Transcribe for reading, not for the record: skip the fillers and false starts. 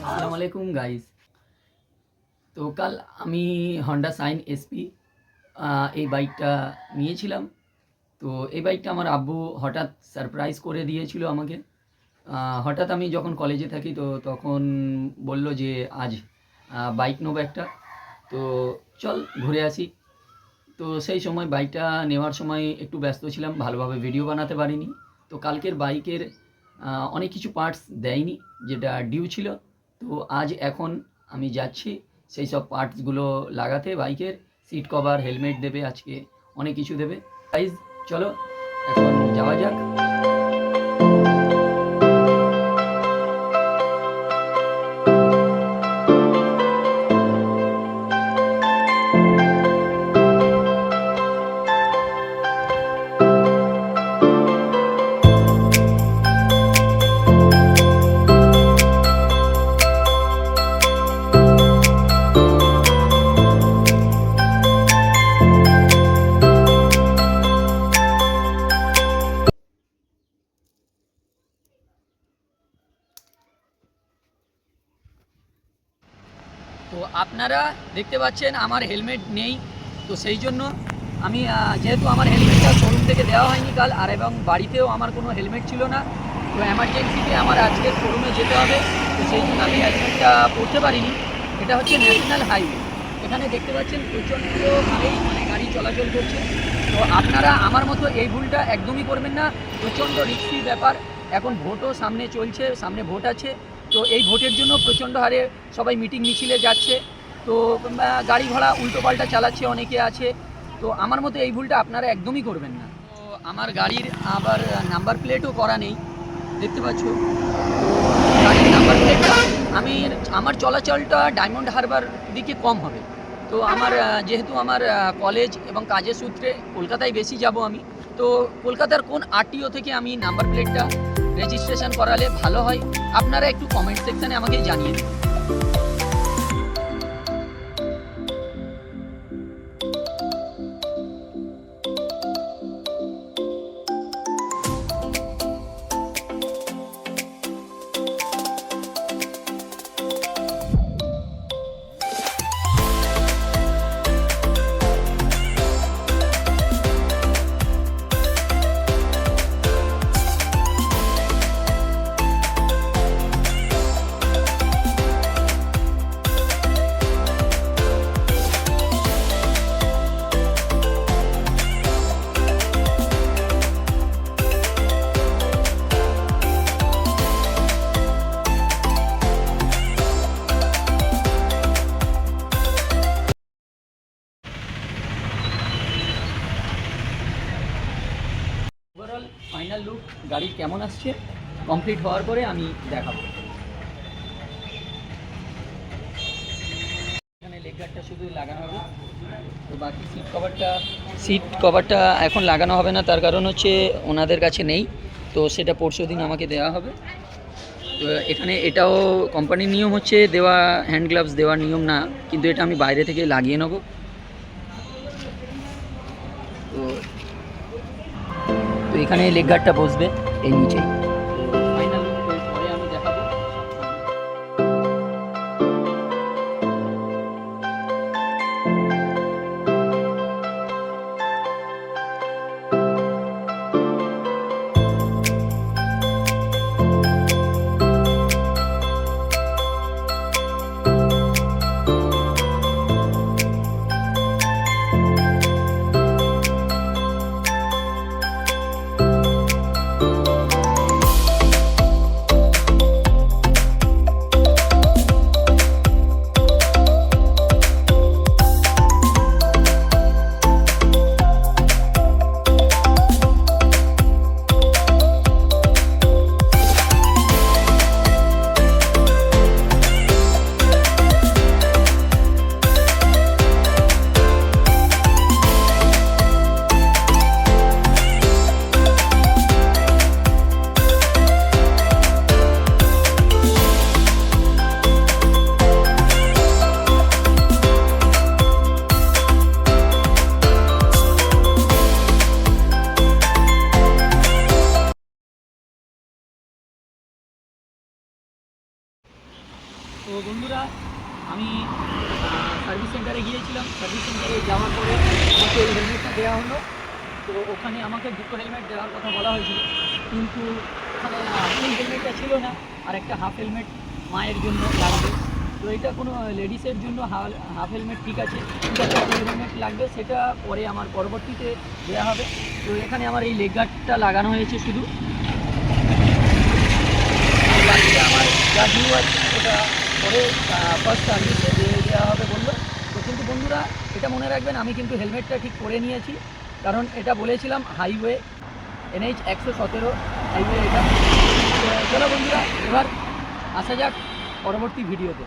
আসসালামু আলাইকুম গাইস। তো কাল আমি হন্ডা সাইন এসপি এই বাইকটা নিয়েছিলাম। তো এই বাইকটা আমার আব্বু হঠাৎ সারপ্রাইজ করে দিয়েছিল আমাকে। হঠাৎ আমি যখন কলেজে থাকি তো তখন বলল যে আজ বাইক নেবো একটা, তো চল ঘুরে আসি। তো সেই সময় বাইকটা নেওয়ার সময় একটু ব্যস্ত ছিলাম, ভালোভাবে ভিডিও বানাতে পারিনি। তো কালকের বাইকের অনেক কিছু পার্টস দেয়নি যেটা ডিউ ছিল। তো আজ এখন আমি যাচ্ছি সেই সব পার্টসগুলো লাগাতে। বাইকের সিট কভার, হেলমেট দেবে, আজকে অনেক কিছু দেবে। গাইস চলো এখন যাওয়া যাক। তো আপনারা দেখতে পাচ্ছেন আমার হেলমেট নেই, তো সেই জন্য আমি যেহেতু আমার হেলমেটটা শোরুম থেকে দেওয়া হয়নি কাল, আর এবং বাড়িতেও আমার কোনো হেলমেট ছিল না, তো এমার্জেন্সিতে আমার আজকের শোরুমে যেতে হবে। তো সেই জন্য আমি হেলমেটটা পরতে পারিনি। এটা হচ্ছে ন্যাশনাল হাইওয়ে, এখানে দেখতে পাচ্ছেন প্রচণ্ডভাবেই গাড়ি চলাচল করছে। তো আপনারা আমার মতো এই ভুলটা একদমই করবেন না, প্রচণ্ড রিস্কি ব্যাপার। এখন ভোটও সামনে চলছে, সামনে ভোট আছে, তো এই ভোটের জন্য প্রচণ্ড হারে সবাই মিটিং মিছিলে যাচ্ছে, তো গাড়ি ঘোড়া উল্টোপাল্টা চালাচ্ছে অনেকে আছে। তো আমার মতো এই ভুলটা আপনারা একদমই করবেন না। তো আমার গাড়ির আবার নাম্বার প্লেটও করা নেই, দেখতে পাচ্ছ। তো গাড়ির নাম্বার প্লেটটা আমার চলাচলটা ডায়মন্ড হারবার দিকে কম হবে। তো যেহেতু আমার কলেজ এবং কাজের সূত্রে কলকাতায় বেশি যাব আমি, তো কলকাতার কোন আরটিও থেকে আমি নাম্বার প্লেটটা রেজিস্ট্রেশন করালে ভালো হয় আপনারা একটু কমেন্ট সেকশানে আমাকে জানিয়ে দিন। ওভারঅল ফাইনাল লুক গাড়ির কেমন আসছে কমপ্লিট হওয়ার পরে আমি দেখাবো। এখানে লেগ গার্ডটা শুধু লাগানো হবে, তো বাকি সিট কভারটা এখন লাগানো হবে না, তার কারণ হচ্ছে ওনাদের কাছে নেই, তো সেটা পরশু দিন আমাকে দেওয়া হবে। তো এখানে এটাও কোম্পানির নিয়ম হচ্ছে দেওয়া, হ্যান্ড গ্লাভস দেওয়ার নিয়ম না, কিন্তু এটা আমি বাইরে থেকে লাগিয়ে নেব। তো এখানে লেগ গার্ডটা বসবে এই নিচেই। ফাইনাল পরে আমি দেখাবো। বন্ধুরা আমি সার্ভিস সেন্টারে গিয়েছিলাম, সার্ভিস সেন্টারে যাওয়ার পরে আমাকে এই হেলমেটটা দেওয়া হলো। তো ওখানে আমাকে দুটো হেলমেট দেওয়ার কথা বলা হয়েছিল, কিন্তু ওখানে ফুল হেলমেটটা ছিল না, আর একটা হাফ হেলমেট মায়ের জন্য লাগবে। তো এটা কোনো লেডিসের জন্য হাফ হেলমেট ঠিক আছে, কিন্তু একটা ফুল হেলমেট লাগবে, সেটা পরে আমার পরবর্তীতে দেওয়া হবে। তো এখানে আমার এই লেগ গার্ডটা লাগানো হয়েছে শুধু, আর বাকিটা আমার যা ডিউ আছে ওটা পরে ফার্স্ট সার্ভিসে দিয়ে দেওয়া হবে বললো। তো কিন্তু বন্ধুরা এটা মনে রাখবেন, আমি কিন্তু হেলমেটটা ঠিক করে নিয়েছি, কারণ এটা বলেছিলাম হাইওয়ে NH 117 হাইওয়ে এটা। তো চলো বন্ধুরা, এবার আসা যাক পরবর্তী ভিডিওতে।